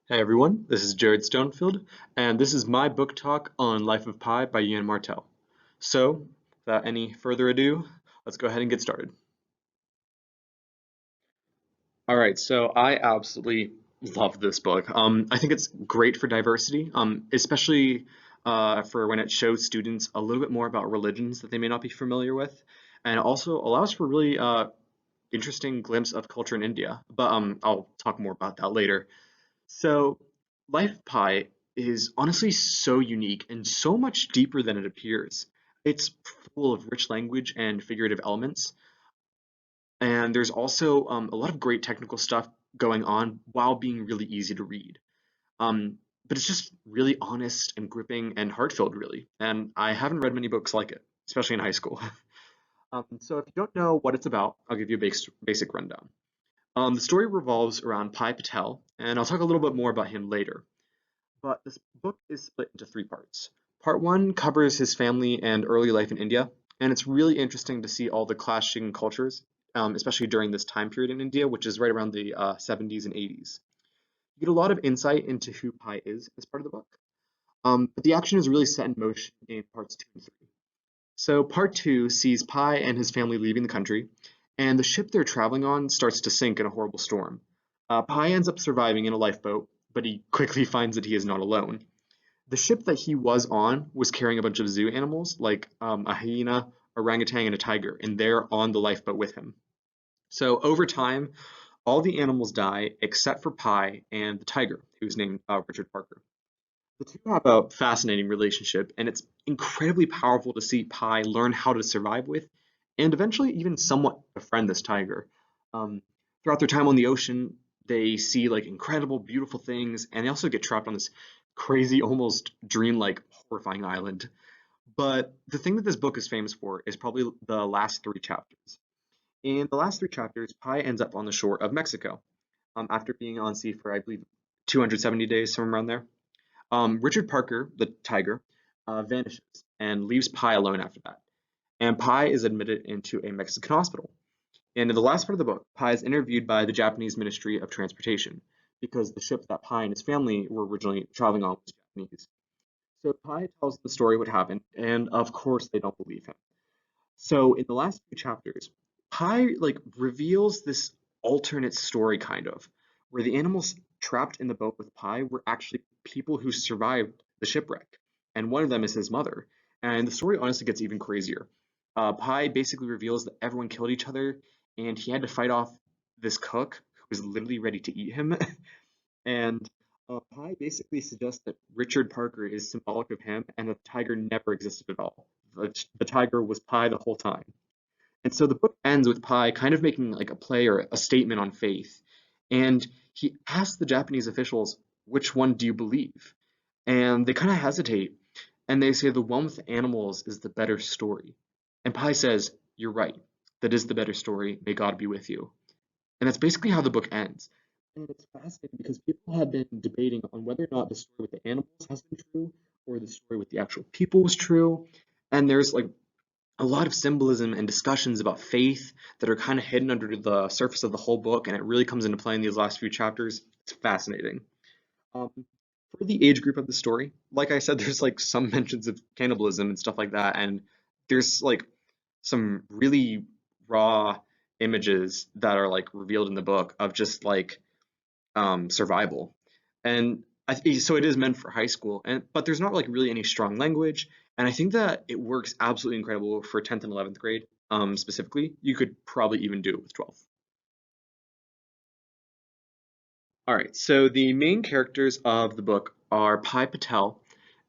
Hey everyone, this is Jared Stonefield, and this is my book talk on Life of Pi by Ian Martell. So, without any further ado, let's go ahead and get started. All right, so I absolutely love this book. I think it's great for diversity, especially for when it shows students a little bit more about religions that they may not be familiar with, and also allows for really interesting glimpse of culture in India. But I'll talk more about that later. So, Life of Pi is honestly so unique and so much deeper than it appears. It's full of rich language and figurative elements, and there's also a lot of great technical stuff going on while being really easy to read. Um, but it's just really honest and gripping and heart-filled, really. And I haven't read many books like it, especially in high school. So if you don't know what it's about, I'll give you a basic rundown. The story revolves around Pai Patel, and I'll talk a little bit more about him later. But this book is split into three parts. Part one covers his family and early life in India, and it's really interesting to see all the clashing cultures, especially during this time period in India, which is right around the 70s and 80s. You get a lot of insight into who Pi is as part of the book, but the action is really set in motion in parts two and three. So part two sees Pi and his family leaving the country, and the ship they're traveling on starts to sink in a horrible storm. Pi ends up surviving in a lifeboat, but he quickly finds that he is not alone. The ship that he was on was carrying a bunch of zoo animals, like a hyena, orangutan, and a tiger, and they're on the lifeboat with him. So over time, all the animals die except for Pi and the tiger, who's named Richard Parker. The two have a fascinating relationship, and it's incredibly powerful to see Pi learn how to survive with, and eventually even somewhat befriend this tiger. Um, Throughout their time on the ocean, they see like incredible, beautiful things, and they also get trapped on this crazy, almost dreamlike, horrifying island. But the thing that this book is famous for is probably the last three chapters. In the last three chapters, Pi ends up on the shore of Mexico after being on sea for, I believe, 270 days, somewhere around there. Richard Parker, the tiger, vanishes and leaves Pi alone after that. And Pi is admitted into a Mexican hospital. And in the last part of the book, Pi is interviewed by the Japanese Ministry of Transportation because the ship that Pi and his family were originally traveling on was Japanese. So Pi tells the story what happened, and of course they don't believe him. So in the last few chapters, Pi like reveals this alternate story kind of, where the animals trapped in the boat with Pi were actually people who survived the shipwreck, and one of them is his mother. And the story honestly gets even crazier. Pi basically reveals that everyone killed each other, and he had to fight off this cook who was literally ready to eat him. And Pi basically suggests that Richard Parker is symbolic of him, and that the tiger never existed at all. The tiger was Pi the whole time. And so the book ends with Pi kind of making like a play or a statement on faith. And he asks the Japanese officials, which one do you believe? And they kind of hesitate. And they say the one with the animals is the better story. And Pi says, you're right. That is the better story. May God be with you. And that's basically how the book ends. And it's fascinating because people have been debating on whether or not the story with the animals has been true or the story with the actual people was true. And there's like a lot of symbolism and discussions about faith that are kind of hidden under the surface of the whole book, and it really comes into play in these last few chapters. It's fascinating. Um, for the age group of the story, like I said, there's like some mentions of cannibalism and stuff like that, and there's like some really raw images that are like revealed in the book of just like survival. And so it is meant for high school, and but there's not like really any strong language, and I think that it works absolutely incredible for 10th and 11th grade. Specifically, you could probably even do it with 12th. All right, so the main characters of the book are Pi Patel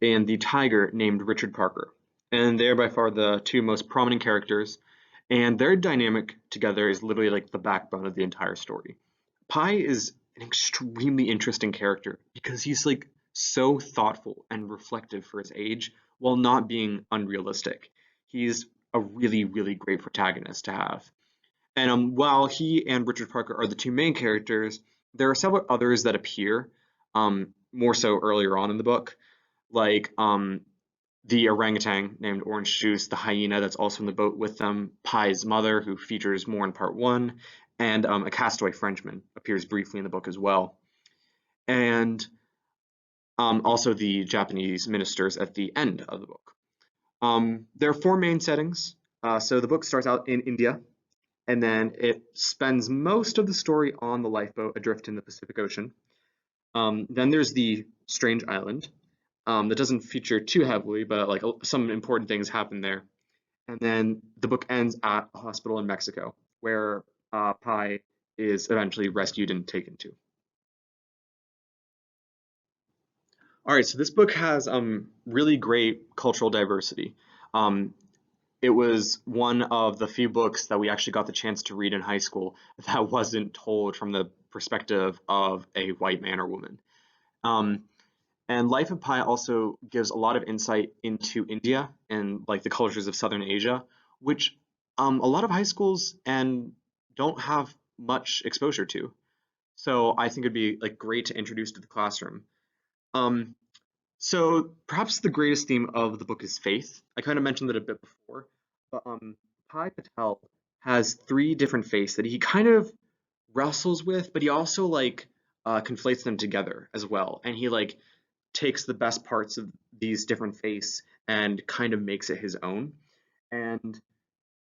and the tiger named Richard Parker, and they're by far the two most prominent characters, and their dynamic together is literally like the backbone of the entire story. Pi is an extremely interesting character because he's like so thoughtful and reflective for his age while not being unrealistic. He's a really, really great protagonist to have. And while he and Richard Parker are the two main characters, there are several others that appear more so earlier on in the book, like the orangutan named Orange Juice, the hyena that's also in the boat with them, Pi's mother, who features more in part one, and a castaway Frenchman appears briefly in the book as well. and also the Japanese ministers at the end of the book. There are four main settings. So the book starts out in India, and then it spends most of the story on the lifeboat adrift in the Pacific Ocean. Then there's the strange island that doesn't feature too heavily, but like some important things happen there. And then the book ends at a hospital in Mexico, where Pi is eventually rescued and taken to. All right, so this book has really great cultural diversity. Um, it was one of the few books that we actually got the chance to read in high school that wasn't told from the perspective of a white man or woman. Um, and Life of Pi also gives a lot of insight into India and like the cultures of Southern Asia, which a lot of high schools and don't have much exposure to. So I think it'd be like great to introduce to the classroom. Um, so perhaps the greatest theme of the book is faith. I kind of mentioned it a bit before, but Pai Patel has three different faiths that he kind of wrestles with, but he also like conflates them together as well. And he like takes the best parts of these different faiths and kind of makes it his own. And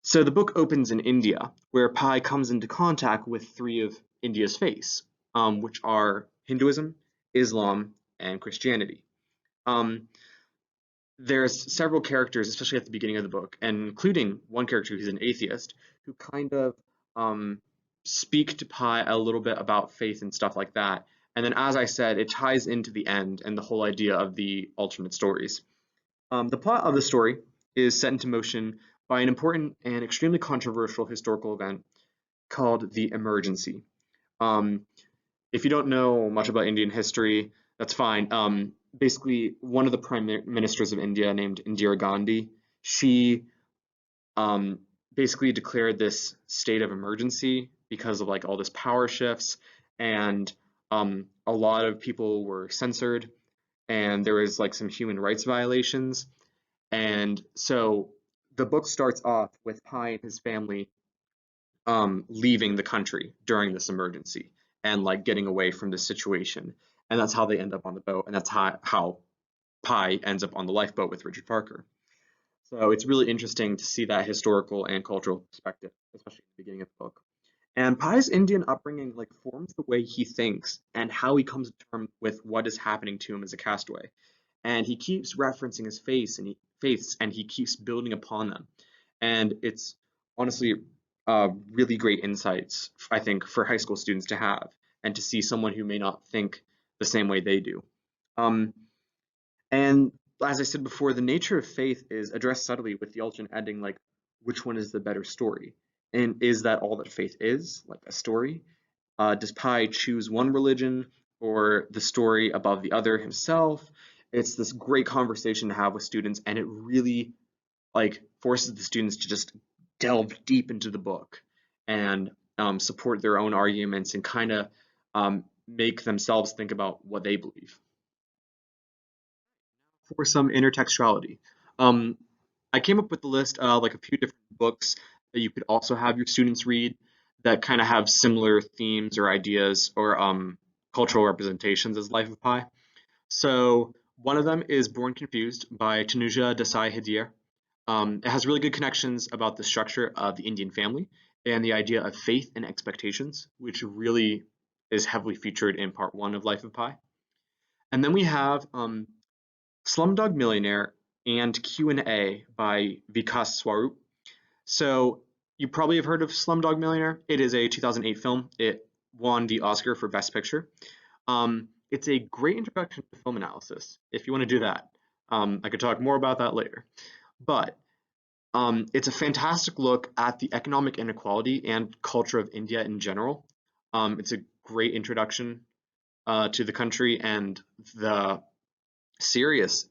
so the book opens in India, where Pai comes into contact with three of India's faiths, which are Hinduism, Islam, and Christianity. Um, there's several characters, especially at the beginning of the book, and including one character who's an atheist, who kind of um, speak to Pi a little bit about faith and stuff like that. And then, as I said, it ties into the end and the whole idea of the alternate stories. The plot of the story is set into motion by an important and extremely controversial historical event called the emergency. Um, if you don't know much about Indian history, that's fine. Basically, one of the prime ministers of India, named Indira Gandhi, she um, basically declared this state of emergency because of like all this power shifts, and a lot of people were censored, and there was like some human rights violations, and so the book starts off with Pi and his family leaving the country during this emergency and like getting away from this situation. And that's how they end up on the boat. And that's how Pi ends up on the lifeboat with Richard Parker. So it's really interesting to see that historical and cultural perspective, especially at the beginning of the book. And Pai's Indian upbringing like forms the way he thinks and how he comes to terms with what is happening to him as a castaway. And he keeps referencing his faiths and he keeps building upon them. And it's honestly really great insights, I think, for high school students to have and to see someone who may not think the same way they do. Um, and as I said before, the nature of faith is addressed subtly with the alternate ending, like which one is the better story? And is that all that faith is, like a story? Does Pi choose one religion or the story above the other himself? It's this great conversation to have with students, and it really like forces the students to just delve deep into the book and support their own arguments and kind of make themselves think about what they believe. For some intertextuality, um, I came up with the list like a few different books that you could also have your students read that kind of have similar themes or ideas or cultural representations as Life of Pi. So one of them is Born Confused by Tanuja Desai Hidir. It has really good connections about the structure of the Indian family and the idea of faith and expectations, which really is heavily featured in part one of Life of Pi. And then we have Slumdog Millionaire and Q&A by Vikas Swarup. So you probably have heard of Slumdog Millionaire. It is a 2008 film. It won the Oscar for Best Picture. It's a great introduction to film analysis, if you want to do that. I could talk more about that later. But it's a fantastic look at the economic inequality and culture of India in general. It's a great introduction to the country and the serious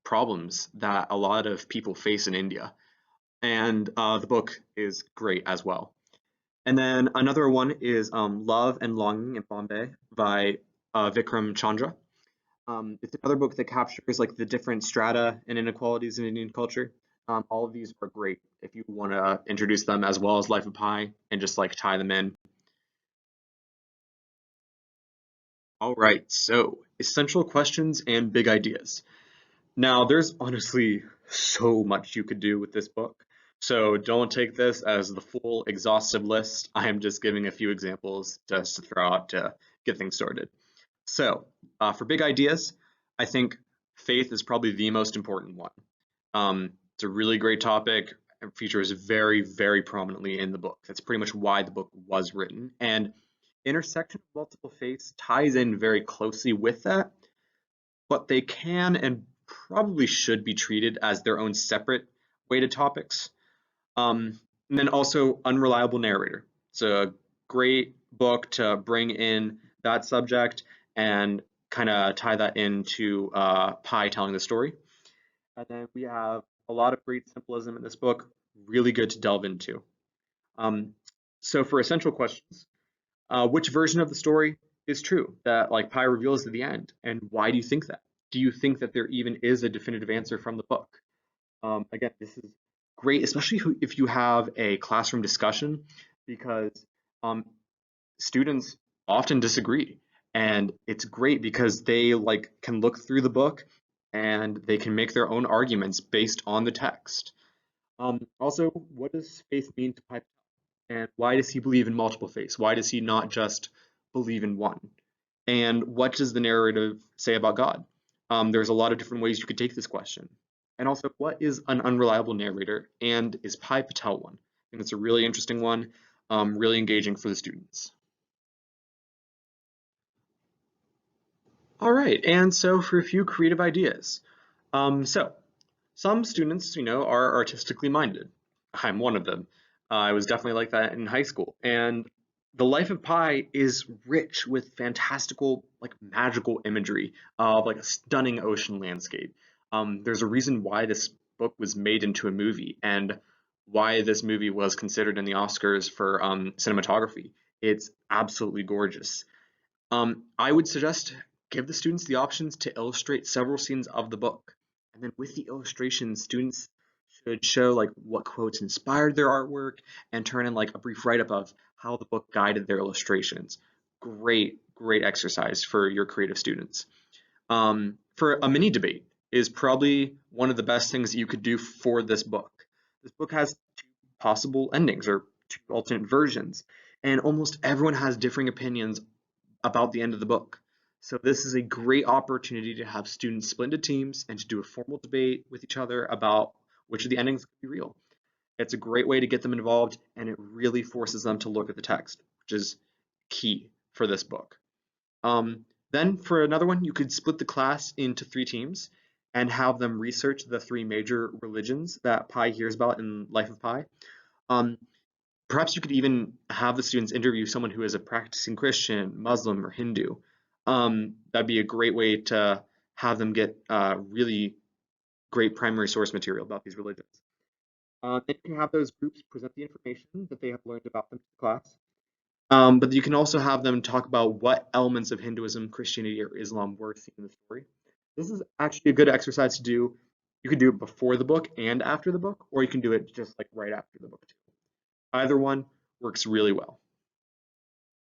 problems that a lot of people face in India. And the book is great as well. And then another one is Love and Longing in Bombay by Vikram Chandra. It's another book that captures like the different strata and inequalities in Indian culture. All of these are great if you want to introduce them as well as Life of Pi and just like tie them in. All right, so essential questions and big ideas. Now, there's honestly so much you could do with this book, so don't take this as the full exhaustive list. I am just giving a few examples just to throw out to get things started. So, for big ideas, I think faith is probably the most important one. It's a really great topic and features very, very prominently in the book. That's pretty much why the book was written. And intersection of multiple faiths ties in very closely with that, but they can and probably should be treated as their own separate weighted topics. And then also unreliable narrator. It's a great book to bring in that subject and kind of tie that into Pi telling the story. And then we have a lot of great symbolism in this book, really good to delve into. Um, so for essential questions, which version of the story is true that like Pi reveals at the end, and why do you think that? Do you think that there even is a definitive answer from the book? Again, this is great, especially if you have a classroom discussion, because um, students often disagree, and it's great because they like can look through the book and they can make their own arguments based on the text. Also, what does faith mean to Pi, and why does he believe in multiple faiths? Why does he not just believe in one? And what does the narrative say about God? There's a lot of different ways you could take this question. And also, what is an unreliable narrator? And is Pi Patel one? I think it's a really interesting one, really engaging for the students. All right, and so for a few creative ideas. So, some students, are artistically minded. I'm one of them. I was definitely like that in high school. And the life of Pi is rich with fantastical, like magical imagery of like a stunning ocean landscape. There's a reason why this book was made into a movie and why this movie was considered in the Oscars for cinematography. It's absolutely gorgeous. I would suggest give the students the options to illustrate several scenes of the book. And then with the illustrations, students should show like what quotes inspired their artwork and turn in like a brief write-up of how the book guided their illustrations. Great, great exercise for your creative students. For a mini debate is probably one of the best things that you could do for this book. This book has two possible endings or two alternate versions, and almost everyone has differing opinions about the end of the book. So this is a great opportunity to have students split into teams and to do a formal debate with each other about which of the endings could be real. It's a great way to get them involved, and it really forces them to look at the text, which is key for this book. Then for another one, you could split the class into three teams and have them research the three major religions that Pi hears about in Life of Pi. Um, Perhaps you could even have the students interview someone who is a practicing Christian, Muslim, or Hindu. That'd be a great way to have them get really great primary source material about these religions. Then you can have those groups present the information that they have learned about them to the class. But you can also have them talk about what elements of Hinduism, Christianity, or Islam were seen in the story. This is actually a good exercise to do. You can do it before the book and after the book, or you can do it just like right after the book too. Either one works really well.